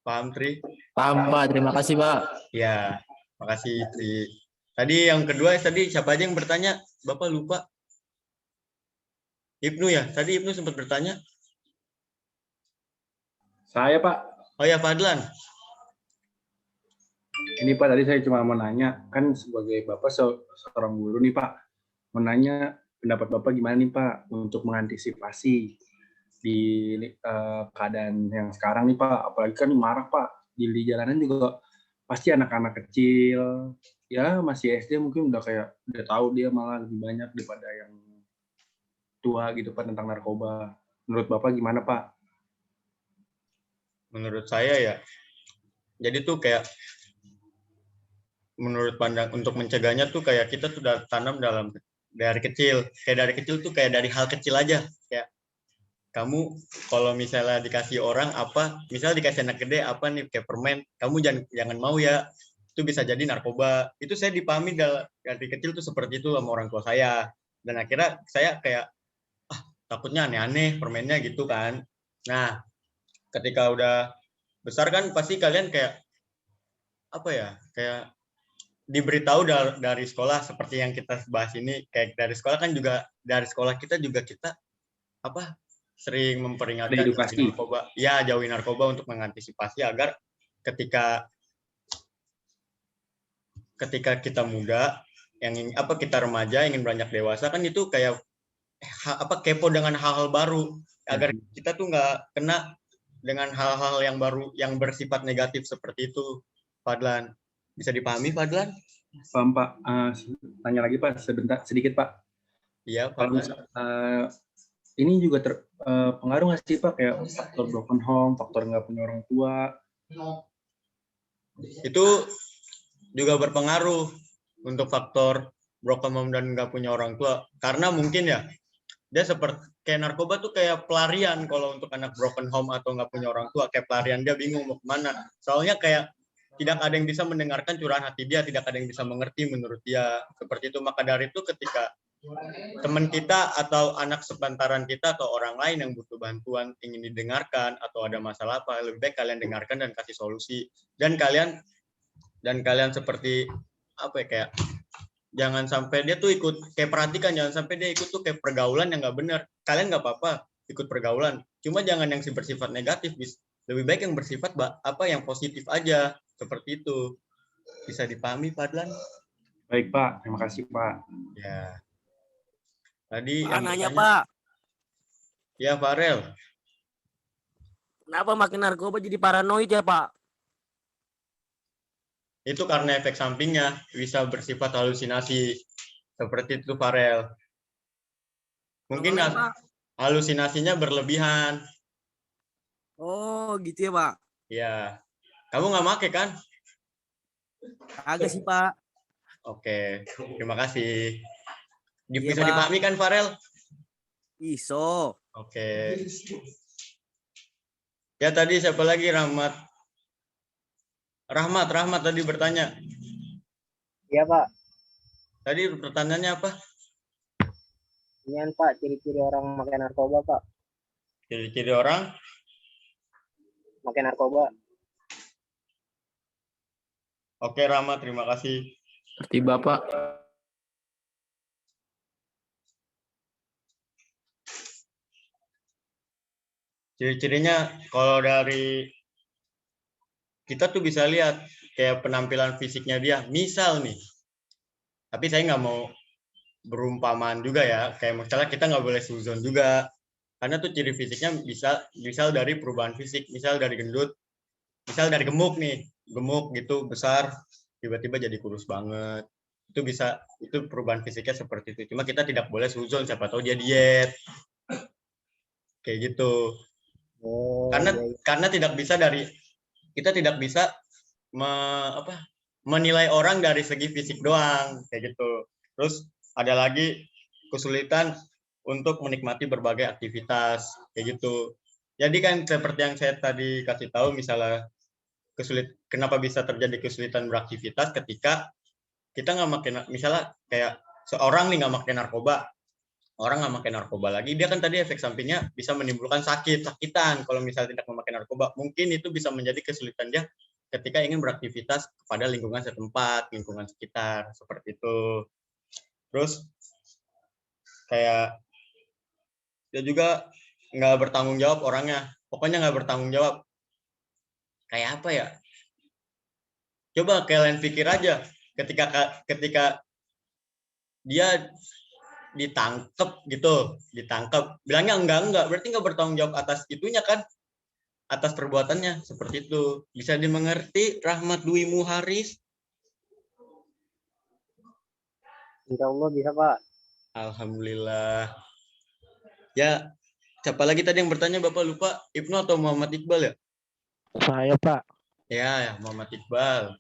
Paham Tri? Paham Pak, terima kasih Pak. Ya, makasih Tri. Tadi yang kedua siapa aja yang bertanya? Bapak lupa. Ibnu ya? Tadi Ibnu sempat bertanya. Saya Pak. Oh ya, Fadlan. Ini Pak, tadi saya cuma mau nanya, kan sebagai Bapak seorang guru nih Pak, mau nanya pendapat Bapak gimana nih Pak untuk mengantisipasi di keadaan yang sekarang nih Pak, apalagi kan marak Pak, di jalanan juga pasti anak-anak kecil, ya masih SD mungkin udah tahu dia malah lebih banyak daripada yang tua gitu Pak tentang narkoba. Menurut Bapak gimana Pak? menurut saya ya, jadi tuh kayak menurut pandang untuk mencegahnya tuh kayak kita tuh udah tanam dari kecil. Kayak dari kecil tuh kayak dari hal kecil aja. Kayak kamu kalau misalnya dikasih orang apa, misalnya dikasih anak gede apa nih kayak permen, kamu jangan mau ya. Itu bisa jadi narkoba. Itu saya dipahami dari kecil tuh seperti itu sama orang tua saya. Dan akhirnya saya kayak takutnya aneh-aneh permennya gitu kan. Nah, ketika udah besar kan pasti kalian kayak apa ya? Kayak diberitahu dari sekolah seperti yang kita bahas ini, kayak dari sekolah kan juga, dari sekolah kita juga kita apa sering memperingatkan jauhi narkoba, ya jauhi narkoba untuk mengantisipasi agar ketika kita muda, yang kita remaja ingin beranjak dewasa kan itu kayak kepo dengan hal-hal baru agar kita tuh nggak kena dengan hal-hal yang baru yang bersifat negatif seperti itu. Fadlan, bisa dipahami Fadlan? Paham Pak. Tanya lagi Pak, sedikit Pak. Iya Pak. Kalau ini juga pengaruh nggak sih Pak, kayak faktor broken home, faktor nggak punya orang tua? Itu juga berpengaruh untuk faktor broken home dan nggak punya orang tua, karena mungkin ya dia seperti kayak narkoba tuh kayak pelarian. Kalau untuk anak broken home atau nggak punya orang tua, kayak pelarian, dia bingung mau kemana, soalnya kayak tidak ada yang bisa mendengarkan curahan hati dia, tidak ada yang bisa mengerti menurut dia, seperti itu. Maka dari itu ketika teman kita atau anak sepantaran kita atau orang lain yang butuh bantuan ingin didengarkan atau ada masalah apa, lebih baik kalian dengarkan dan kasih solusi. Dan kalian seperti apa ya, kayak jangan sampai dia tuh ikut, kayak perhatikan jangan sampai dia ikut tuh kayak pergaulan yang nggak benar. Kalian nggak apa-apa ikut pergaulan, cuma jangan yang bersifat negatif, lebih baik yang bersifat yang positif aja, seperti itu. Bisa dipahami Fadlan? Baik Pak, terima kasih Pak. Ya. Tadi Pak, yang nanya bertanya, Pak, ya Farel, kenapa makin narkoba jadi paranoid ya Pak? itu karena efek sampingnya bisa bersifat halusinasi, seperti itu Farel. Mungkin halusinasinya berlebihan. Oh gitu ya Pak? Ya, kamu nggak make kan? Agak sih Pak. Oke, terima kasih. Bisa dipahami kan Farel? Iso. Oke. Ya tadi siapa lagi? Rahmat tadi bertanya. Iya Pak. Tadi pertanyaannya apa? Ini Pak, ciri-ciri orang pakai narkoba Pak. Ciri-ciri orang pakai narkoba. Oke Rahmat, terima kasih. Seperti Bapak. Ciri-cirinya kalau dari kita tuh bisa lihat kayak penampilan fisiknya dia. Misal nih, tapi saya nggak mau berumpamaan juga ya. Kayak misalnya kita nggak boleh suzon juga. Karena tuh ciri fisiknya misal dari perubahan fisik. Misal dari gendut, misal dari gemuk nih. Gemuk gitu, besar, tiba-tiba jadi kurus banget. Itu perubahan fisiknya seperti itu. Cuma kita tidak boleh suzon, siapa tahu dia diet. Kayak gitu. Karena kita tidak bisa menilai orang dari segi fisik doang, kayak gitu. Terus ada lagi kesulitan untuk menikmati berbagai aktivitas, kayak gitu. Jadi kan seperti yang saya tadi kasih tahu, misalnya kenapa bisa terjadi kesulitan beraktivitas ketika kita nggak makin, misalnya kayak seorang nih nggak makin narkoba, orang nggak makan narkoba lagi, dia kan tadi efek sampingnya bisa menimbulkan sakitan. Kalau misalnya tidak memakai narkoba, mungkin itu bisa menjadi kesulitan dia ketika ingin beraktivitas kepada lingkungan setempat, lingkungan sekitar, seperti itu. Terus kayak dia juga nggak bertanggung jawab orangnya, pokoknya nggak bertanggung jawab. Kayak apa ya? Coba kalian pikir aja, ketika dia ditangkap, bilangnya enggak, berarti nggak bertanggung jawab atas itunya kan, atas perbuatannya, seperti itu. Bisa dimengerti Rahmat Dwi Muharis? Insya Allah bisa Pak. Alhamdulillah. Ya, siapa lagi tadi yang bertanya, Bapak lupa, Ibnu atau Muhammad Iqbal ya? Saya, Pak. Ya, Muhammad Iqbal.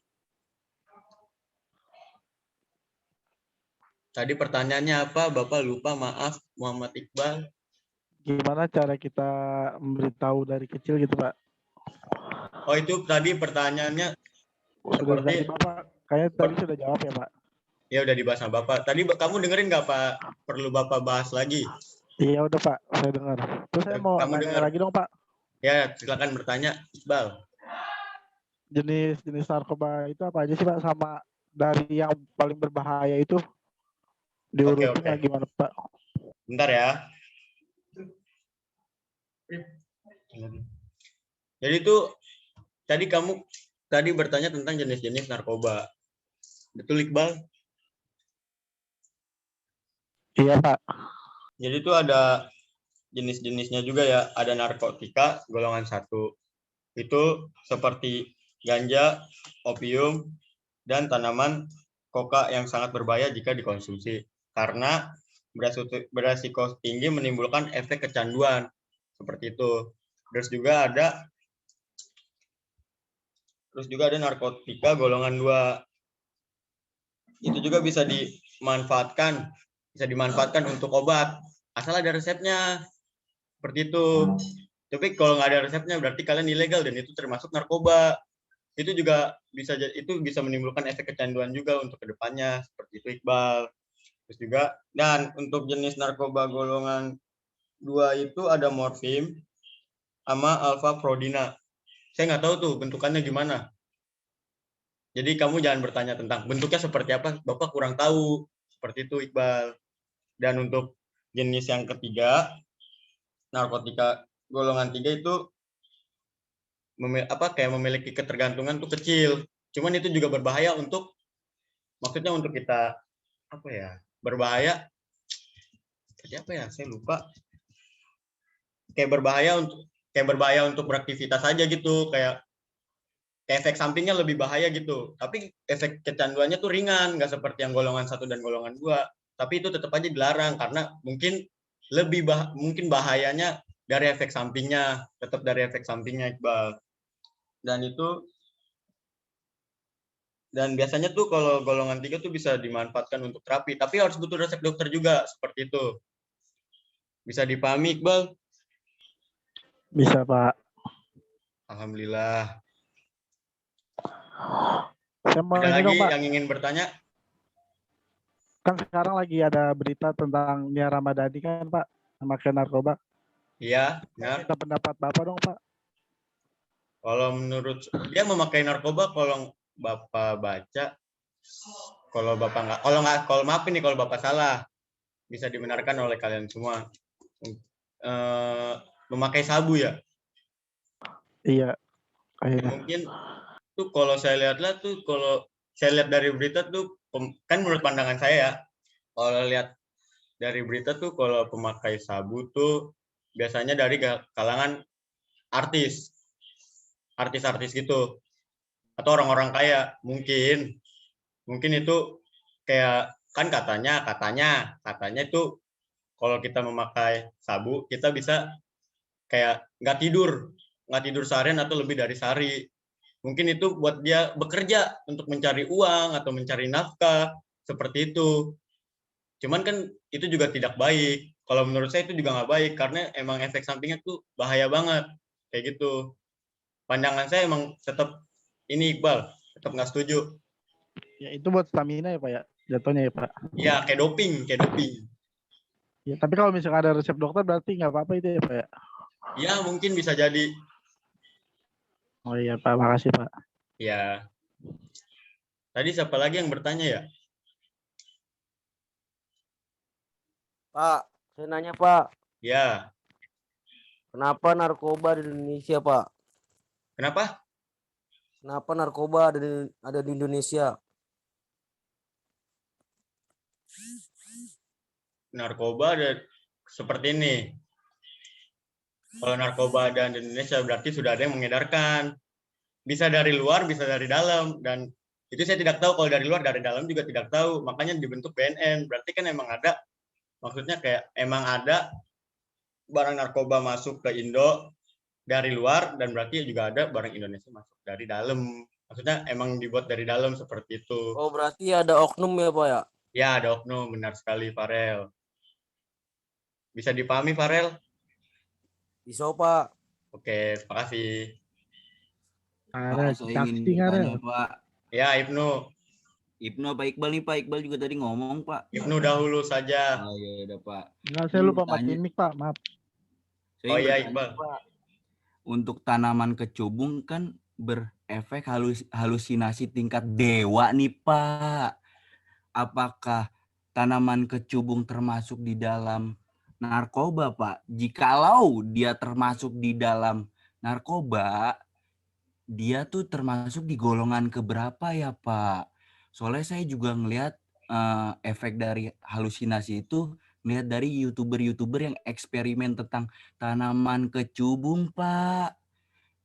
Tadi pertanyaannya apa? Bapak lupa, maaf, Muhammad Iqbal. Gimana cara kita memberitahu dari kecil gitu, Pak? Oh, itu tadi pertanyaannya Sudah seperti tadi Bapak, kayaknya tadi sudah jawab ya, Pak? ya udah dibahas sama Bapak. Tadi kamu dengerin nggak, Pak? Perlu Bapak bahas lagi? Iya udah, Pak, saya dengar. Terus saya mau Kamu nanya dengar? lagi dong, Pak. Ya, silakan bertanya, Iqbal. Jenis narkoba itu apa aja sih, Pak? Sama dari yang paling berbahaya itu diurutin Oke. gimana, Pak? Bentar ya. Jadi itu kamu tadi bertanya tentang jenis-jenis narkoba. Betul, Iqbal? Iya, Pak. Jadi itu ada jenis-jenisnya juga ya. Ada narkotika golongan 1. Itu seperti ganja, opium, dan tanaman koka yang sangat berbahaya jika dikonsumsi. Karena beresiko tinggi menimbulkan efek kecanduan. Seperti itu. Terus juga ada narkotika golongan 2. Itu juga bisa dimanfaatkan untuk obat asal ada resepnya, seperti itu. Tapi kalau nggak ada resepnya berarti kalian ilegal dan itu termasuk narkoba. Itu juga bisa menimbulkan efek kecanduan juga untuk kedepannya, seperti itu, Iqbal. Terus juga, dan untuk jenis narkoba golongan 2 itu ada morfin sama alfa prodina. Saya nggak tahu tuh bentukannya gimana. Jadi kamu jangan bertanya tentang bentuknya seperti apa, Bapak kurang tahu. Seperti itu, Iqbal. Dan untuk jenis yang ketiga, narkotika golongan 3 itu kayak memiliki ketergantungan tuh kecil. Cuman itu juga berbahaya maksudnya untuk kita berbahaya. Seperti apa ya? Saya lupa. Kayak berbahaya untuk beraktivitas aja gitu, kayak efek sampingnya lebih bahaya gitu. Tapi efek kecanduannya tuh ringan, nggak seperti yang golongan 1 dan golongan 2. Tapi itu tetap aja dilarang karena mungkin mungkin bahayanya dari efek sampingnya, tetap dari efek sampingnya, Iqbal. Dan biasanya tuh kalau golongan 3 tuh bisa dimanfaatkan untuk terapi, tapi harus butuh resep dokter juga, seperti itu. Bisa dipahami, Iqbal? Bisa, Pak. Alhamdulillah. Saya mau Ada nanya lagi dong, Pak. yang ingin bertanya? Kan sekarang lagi ada berita tentang Nia Ramadhani kan, Pak, memakai narkoba. Iya, benar. Minta pendapat Bapak dong, Pak. Kalau menurut dia memakai narkoba, kalau Bapak baca, kalau maaf ini kalau Bapak salah, bisa dibenarkan oleh kalian semua. Memakai sabu ya? Iya. Mungkin tuh kalau saya lihat dari berita tuh, kan menurut pandangan saya ya, kalau lihat dari berita tuh kalau pemakai sabu tuh biasanya dari kalangan artis gitu, atau orang-orang kaya. Mungkin itu kayak, kan katanya itu kalau kita memakai sabu kita bisa kayak nggak tidur seharian atau lebih dari sehari. Mungkin itu buat dia bekerja untuk mencari uang atau mencari nafkah, seperti itu. Cuman kan itu juga tidak baik. Kalau menurut saya itu juga nggak baik karena emang efek sampingnya tuh bahaya banget, kayak gitu. Pandangan saya emang tetap ini, Iqbal, tetap nggak setuju. Ya itu buat stamina ya, Pak ya, jatuhnya ya, Pak. Ya kayak doping. Ya, tapi kalau misalkan ada resep dokter berarti nggak apa-apa itu ya, Pak ya. Ya mungkin bisa jadi. Oh iya, Pak, makasih, Pak. Ya. Tadi siapa lagi yang bertanya ya? Pak, saya nanya, Pak. Ya. Kenapa narkoba di Indonesia, Pak? Kenapa? Kenapa narkoba ada di Indonesia? Narkoba ada seperti ini. Kalau narkoba ada di Indonesia berarti sudah ada yang mengedarkan. Bisa dari luar, bisa dari dalam. Dan itu saya tidak tahu, kalau dari luar, dari dalam juga tidak tahu. Makanya dibentuk BNN. Berarti kan emang ada, maksudnya kayak emang ada barang narkoba masuk ke Indo dari luar dan berarti juga ada barang Indonesia masuk dari dalam. Maksudnya emang dibuat dari dalam seperti itu. Oh, berarti ada oknum ya, Pak ya? Ya, ada oknum, benar sekali Farel. Bisa dipahami Farel? Bisa, Pak. Oke, terima kasih. Pak, saya ingin bertanya, Pak. Ya, Ibnu. Ibnu apa Iqbal nih, Pak? Iqbal juga tadi ngomong, Pak. Ibnu dahulu saja. Oh iya, udah Pak. Enggak, saya lupa matiin mic, Pak. Maaf. Saya Oh iya, bertanya, Iqbal. Pak. Untuk tanaman kecubung kan berefek halusinasi tingkat dewa nih, Pak. Apakah tanaman kecubung termasuk di dalam narkoba, Pak? Jikalau dia termasuk di dalam narkoba, dia tuh termasuk di golongan keberapa ya, Pak? Soalnya saya juga ngelihat efek dari halusinasi itu ngelihat dari YouTuber yang eksperimen tentang tanaman kecubung, Pak.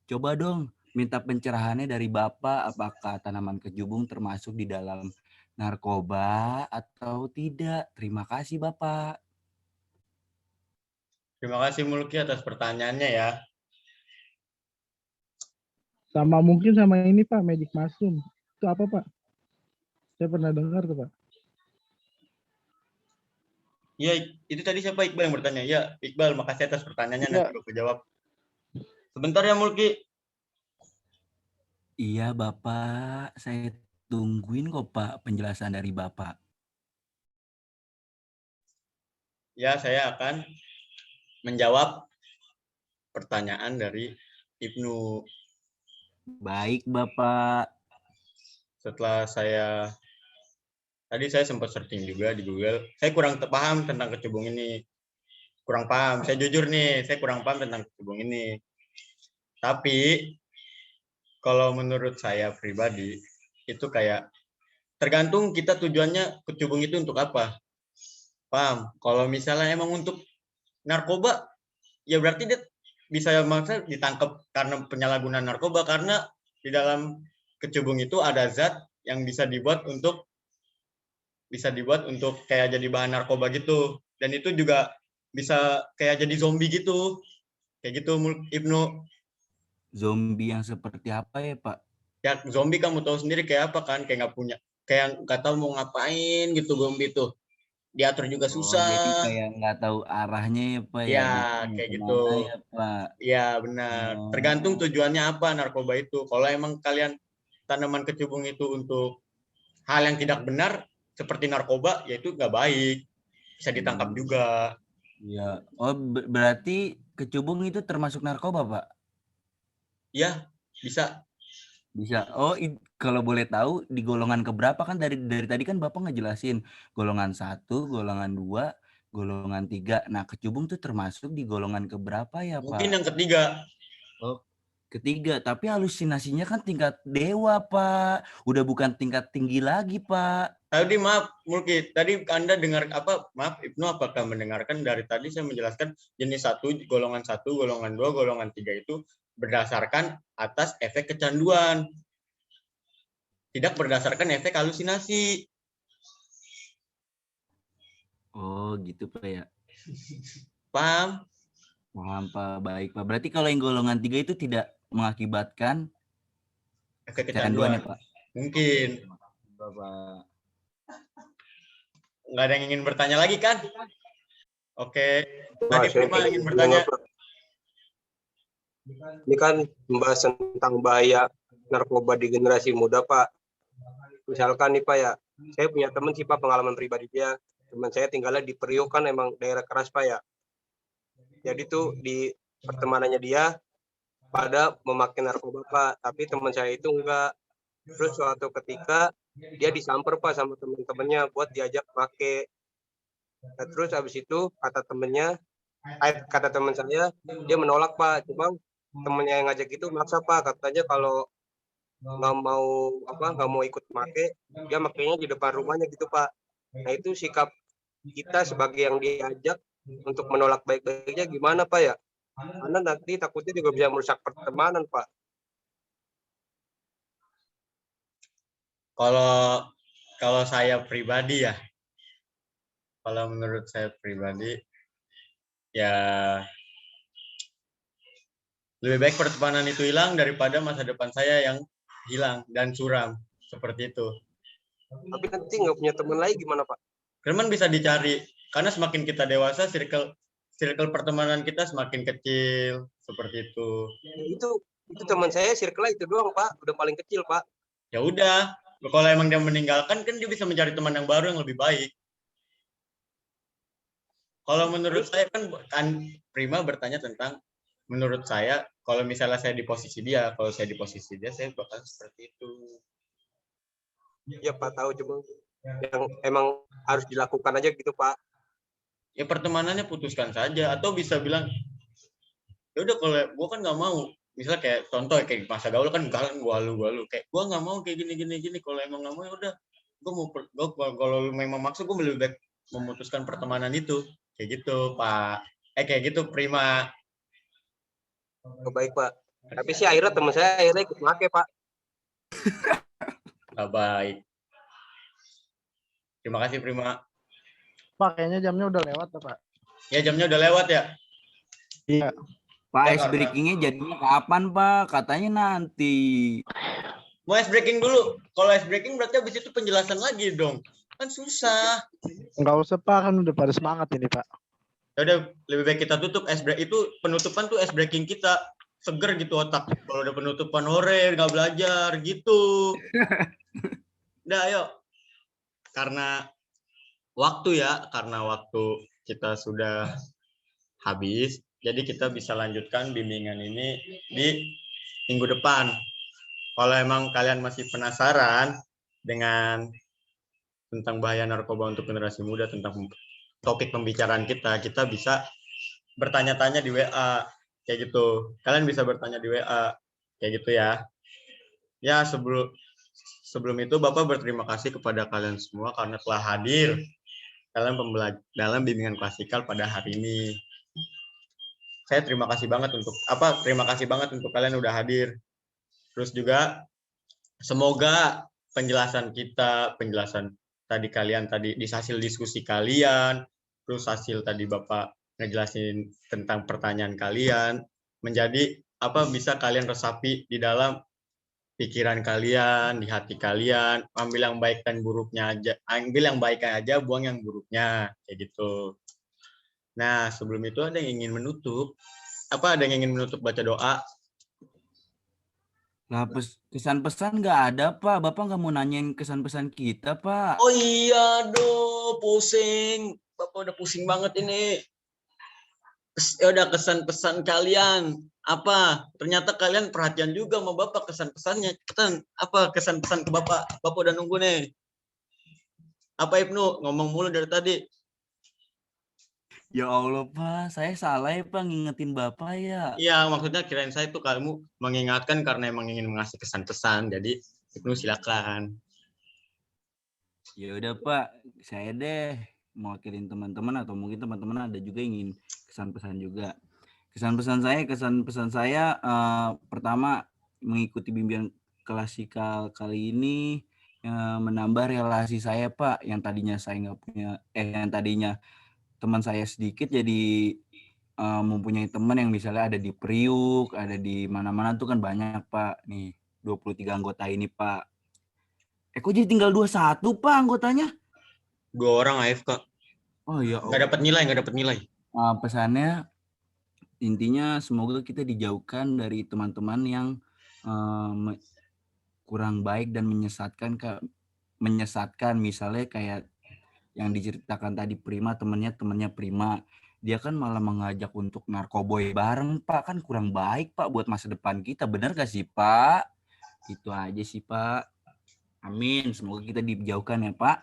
Coba dong minta pencerahannya dari Bapak, apakah tanaman kecubung termasuk di dalam narkoba atau tidak? Terima kasih, Bapak. Terima kasih Mulki atas pertanyaannya ya. Sama mungkin sama ini Pak, Magic Mushroom. Itu apa Pak? Saya pernah dengar tuh Pak. Iya, itu tadi siapa Iqbal yang bertanya? Ya, Iqbal, makasih atas pertanyaannya. Ya. Nanti aku jawab. Sebentar ya Mulki. Iya, Bapak. Saya tungguin kok, Pak, penjelasan dari Bapak. Ya, saya akan menjawab pertanyaan dari Ibnu. Baik, Bapak. Setelah tadi saya sempat searching juga di Google. Saya kurang paham tentang kecubung ini. Kurang paham. Saya jujur nih, saya kurang paham tentang kecubung ini. Tapi kalau menurut saya pribadi, itu kayak tergantung kita tujuannya kecubung itu untuk apa. Paham? Kalau misalnya emang untuk narkoba, ya berarti dia bisa maksa ditangkap karena penyalahgunaan narkoba, karena di dalam kecubung itu ada zat yang bisa dibuat untuk kayak jadi bahan narkoba gitu, dan itu juga bisa kayak jadi zombie gitu, kayak gitu Ibnu. Zombie yang seperti apa ya, Pak? Ya zombie kamu tahu sendiri kayak apa kan, kayak nggak tahu mau ngapain gitu zombie tuh, diatur juga susah. Jadi kayak nggak tahu arahnya ya, Pak ya. Ya kayak gitu. Ya, Pak. Ya benar. Tergantung tujuannya apa narkoba itu. Kalau emang kalian tanaman kecubung itu untuk hal yang tidak benar seperti narkoba, ya itu nggak baik, bisa ditangkap juga. Iya. Oh, berarti kecubung itu termasuk narkoba, Pak? Ya, bisa. Bisa. Oh, kalau boleh tahu di golongan keberapa kan dari tadi kan Bapak ngejelasin golongan 1, golongan 2, golongan 3. Nah, kecubung tuh termasuk di golongan keberapa ya, Pak? Mungkin yang ketiga. Oh, ketiga. Tapi halusinasinya kan tingkat dewa, Pak. Udah bukan tingkat tinggi lagi, Pak. Tadi maaf, Mulki. Tadi Anda dengar apa? Maaf, Ibnu, apakah mendengarkan dari tadi saya menjelaskan jenis 1, golongan 1, golongan 2, golongan 3 itu berdasarkan atas efek kecanduan. Tidak berdasarkan efek halusinasi. Oh, gitu, Pak ya. Paham? Paham, Pak. Baik, Pak. Berarti kalau yang golongan 3 itu tidak mengakibatkan efek kecanduan kecanduan ya, Pak? Mungkin. Bapak. Nggak ada yang ingin bertanya lagi kan? Oke. Tadi Prima ingin bertanya. Ini kan membahas tentang bahaya narkoba di generasi muda, Pak. Misalkan nih, Pak ya, saya punya teman sih, Pak, pengalaman pribadi dia. Teman saya tinggalnya di Priok, kan emang daerah keras, Pak ya. Jadi tuh di pertemanannya dia pada memakai narkoba, Pak. Tapi teman saya itu enggak. Terus suatu ketika dia disamper, Pak, sama teman-temannya buat diajak pakai. Nah, terus habis itu kata teman saya, dia menolak, Pak. Cuma temennya yang ngajak itu maksa, Pak, katanya kalau nggak mau ikut make, dia makainya di depan rumahnya gitu, Pak. Nah, itu sikap kita sebagai yang diajak untuk menolak baik-baiknya gimana, Pak ya? Karena nanti takutnya juga bisa merusak pertemanan, Pak. Kalau saya pribadi ya, kalau menurut saya pribadi ya Lebih baik pertemanan itu hilang daripada masa depan saya yang hilang dan suram. Seperti itu. Tapi nanti nggak punya teman lagi gimana, Pak? Teman bisa dicari. Karena semakin kita dewasa, circle pertemanan kita semakin kecil. Seperti itu. Ya, itu teman saya circle itu doang, Pak. Udah paling kecil, Pak. Ya udah. Kalau emang dia meninggalkan, kan dia bisa mencari teman yang baru yang lebih baik. Kalau menurut saya kan Prima bertanya tentang menurut saya, kalau misalnya saya di posisi dia, saya bakal seperti itu. Ya Pak, tahu cuma yang emang harus dilakukan aja gitu, Pak. Ya pertemanannya putuskan saja, atau bisa bilang, ya udah kalau gue kan nggak mau, misalnya kayak contoh kayak masa gaul kan gua lu kayak gue nggak mau kayak gini, kalau emang nggak mau ya udah, kalau memang maksud gue lebih baik memutuskan pertemanan itu. Kayak gitu, Pak. Kayak gitu, Prima. Oh, baik, Pak. Tapi sih akhirnya teman saya ikut make, Pak. Nggak baik. Terima kasih, Prima. Pak, kayaknya jamnya udah lewat ya, Pak. Ya, jamnya udah lewat ya? Iya. Pak, ice breakingnya jadinya kapan, Pak? Katanya nanti. Mau ice breaking dulu. Kalau ice breaking berarti habis itu penjelasan lagi dong. Kan susah. Enggak usah, Pak. Kan udah pada semangat ini, Pak. Ya udah, lebih baik kita tutup ice break. Itu penutupan tuh ice breaking kita. Seger gitu otak. Kalau udah penutupan hore, nggak belajar gitu. Udah, ayo. Karena waktu kita sudah habis. Jadi kita bisa lanjutkan bimbingan ini di minggu depan. Kalau emang kalian masih penasaran dengan tentang bahaya narkoba untuk generasi muda, tentang topik pembicaraan kita bisa bertanya-tanya di WA, kayak gitu. Kalian bisa bertanya di WA, kayak gitu ya. Ya, sebelum itu Bapak berterima kasih kepada kalian semua karena telah hadir dalam bimbingan klasikal pada hari ini. Saya terima kasih banget untuk kalian udah hadir. Terus juga semoga penjelasan tadi di hasil diskusi kalian, terus hasil tadi Bapak ngejelasin tentang pertanyaan kalian, menjadi bisa kalian resapi di dalam pikiran kalian, di hati kalian, ambil yang baik dan buruknya aja, buang yang buruknya, kayak gitu. Nah, sebelum itu ada yang ingin menutup? Ada yang ingin menutup baca doa? Lah, kesan-pesan nggak ada, Pak. Bapak nggak mau nanyain kesan-pesan kita, Pak. Oh iya, pusing. Bapak udah pusing banget ini. Ya udah, kesan-pesan kalian apa? Ternyata kalian perhatian juga sama Bapak kesan-pesannya. Kesan-pesan ke Bapak? Bapak udah nunggu nih. Apa Ibnu? Ngomong mulu dari tadi. Ya Allah, Pak. Saya salah ya, Pak, ngingetin Bapak ya. Iya, maksudnya kirain saya tuh kamu mengingatkan karena emang ingin mengasih kesan-pesan. Jadi, Ibnu silakan. Ya udah, Pak. Saya deh mewakilin teman-teman, atau mungkin teman-teman ada juga ingin kesan-pesan juga. Kesan-pesan saya pertama, mengikuti bimbingan klasikal kali ini menambah relasi saya, Pak, yang tadinya saya nggak punya, yang tadinya teman saya sedikit jadi mempunyai teman yang misalnya ada di Priuk, ada di mana-mana tuh kan banyak, Pak. Nih, 23 anggota ini, Pak. Kok jadi tinggal 21, Pak, anggotanya? 2 orang AFK. Oh iya. Nggak dapat nilai. Pesannya intinya semoga kita dijauhkan dari teman-teman yang kurang baik dan menyesatkan, misalnya kayak yang diceritakan tadi Prima, temennya Prima, dia kan malah mengajak untuk narkoboy bareng, Pak. Kan kurang baik, Pak, buat masa depan kita. Bener gak sih, Pak? Itu aja sih, Pak. Amin. Semoga kita dijauhkan ya, Pak.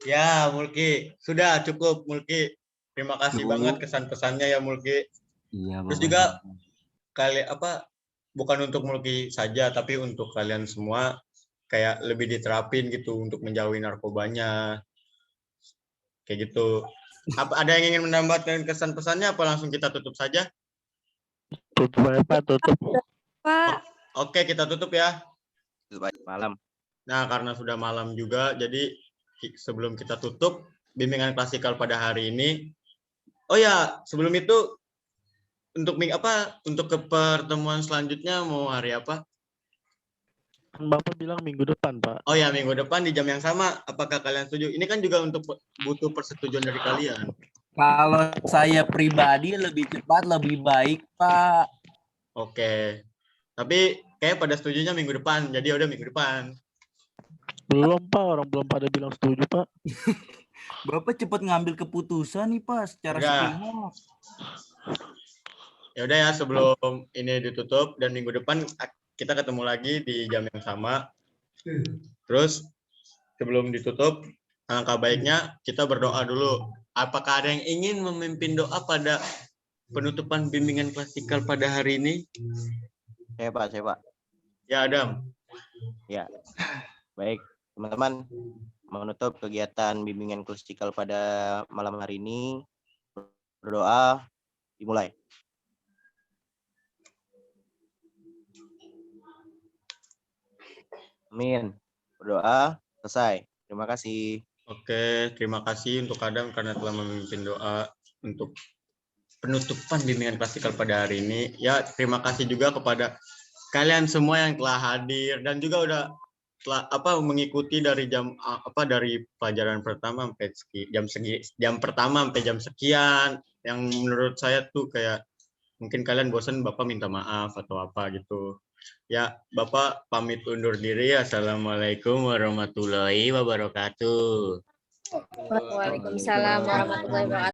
Ya, Mulki. Sudah cukup, Mulki. Terima kasih banget kesan-pesannya ya, Mulki. Iya, Terus juga bukan untuk Mulki saja, tapi untuk kalian semua kayak lebih diterapin gitu untuk menjauhi narkobanya. Kayak gitu. Ada yang ingin menambahkan kesan-pesannya apa langsung kita tutup saja? Tutup aja, Pak. Tutup. Pak. Oke, kita tutup ya. Malam. Nah, karena sudah malam juga, jadi sebelum kita tutup bimbingan klasikal pada hari ini. Oh ya, sebelum itu untuk ke pertemuan selanjutnya mau hari apa? Bapak bilang minggu depan, Pak. Oh ya, minggu depan di jam yang sama. Apakah kalian setuju? Ini kan juga butuh persetujuan dari kalian. Kalau saya pribadi lebih cepat lebih baik, Pak. Oke. Tapi kayak pada setujunya minggu depan. Jadi udah minggu depan. Belum, Pak. Orang belum pada bilang setuju, Pak. Bapak cepat ngambil keputusan nih, Pak, secara Udah. sepihak. Ya udah ya, sebelum ini ditutup dan minggu depan kita ketemu lagi di jam yang sama. Terus sebelum ditutup, alangkah baiknya kita berdoa dulu. Apakah ada yang ingin memimpin doa pada penutupan bimbingan klasikal pada hari ini? Saya Pak. Ya, Adam. Ya. Baik, teman-teman, menutup kegiatan bimbingan klasikal pada malam hari ini, berdoa dimulai. Amin. Berdoa selesai. Terima kasih. Oke, terima kasih untuk Adam karena telah memimpin doa untuk penutupan bimbingan klasikal pada hari ini. Ya, terima kasih juga kepada kalian semua yang telah hadir dan juga mengikuti dari dari pelajaran pertama sampai jam pertama sampai jam sekian. Yang menurut saya tuh kayak mungkin kalian bosan, Bapak minta maaf atau apa gitu. Ya, Bapak pamit undur diri. Assalamualaikum warahmatullahi wabarakatuh. Waalaikumsalam warahmatullahi wabarakatuh.